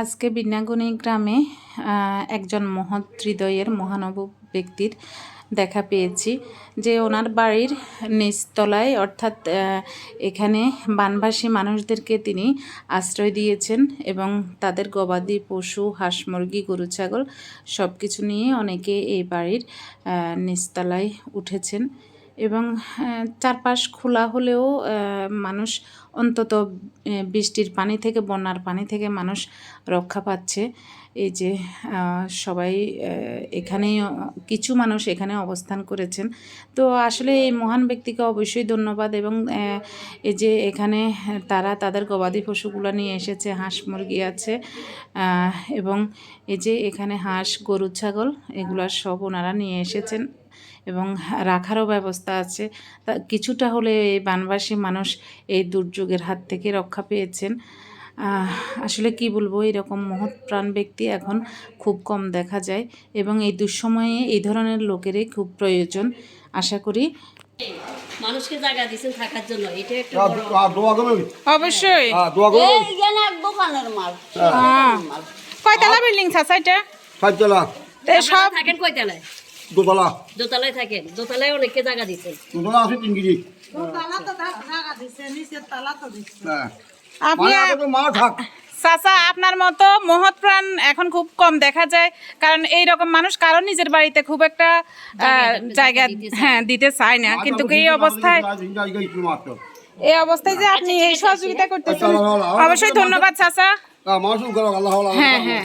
আজকে বিন্যাগুনি গ্রামে একজন মহৎ হৃদয়ের মহানব ব্যক্তির দেখা পেয়েছি, যে ওনার বাড়ির নিচতলায় অর্থাৎ এখানে বানভাসী মানুষদেরকে তিনি আশ্রয় দিয়েছেন এবং তাদের গবাদি পশু, হাঁস মুরগি, গরু ছাগল সব কিছু নিয়ে অনেকে এই বাড়ির নিচতলায় উঠেছেন এবং চারপাশ খোলা হলেও মানুষ অন্তত বৃষ্টির পানি থেকে, বন্যার পানি থেকে মানুষ রক্ষা পাচ্ছে। এই যে সবাই এখানেই, কিছু মানুষ এখানে অবস্থান করেছেন। তো আসলে এই মহান ব্যক্তিকে অবশ্যই ধন্যবাদ। এবং এই যে এখানে তারা তাদের গবাদি পশুগুলো নিয়ে এসেছে, হাঁস মুরগি আছে এবং এই যে এখানে হাঁস, গরু ছাগল এগুলো সব ওনারা নিয়ে এসেছেন এবং রাখারও ব্যবস্থা আছে। তা কিছুটা হলে এই বানবাসী মানুষ এই দুর্যোগের হাত থেকে রক্ষা পেয়েছেন। আসলে কি বলবো, এরকম মহৎ প্রাণ ব্যক্তি এখন খুব কম দেখা যায় এবং এই দুঃসময়ে এই ধরনের লোকেরই খুব প্রয়োজন। আশা করি মানুষকে জায়গা দিয়েছেন থাকার জন্য, এটা একটা অবশ্যই। দোকানের মাল। কয়তলা বিল্ডিং আছে এটা? 5 তলা। সব থাকেন কয়তলায়? দোতলা। দোতলায় থাকেন। দোতলায় অনেককে জায়গা দিয়েছেন। দোতলা আছে 3 কেজি। দোতলা তো জায়গা দিছে, নিচের তলা তো দিছে। হ্যাঁ। আপনি মা থাক। চাচা, আপনার মতো মহৎ প্রাণ এখন খুব কম দেখা যায়, কারণ এই রকম মানুষ কারণ নিজের বাড়িতে খুব একটা জায়গা দিতে চায় না, কিন্তু এই অবস্থায় যে আপনি এই সহযোগিতা করতেছেন, অবশ্যই ধন্যবাদ চাচা। হ্যাঁ, হ্যাঁ।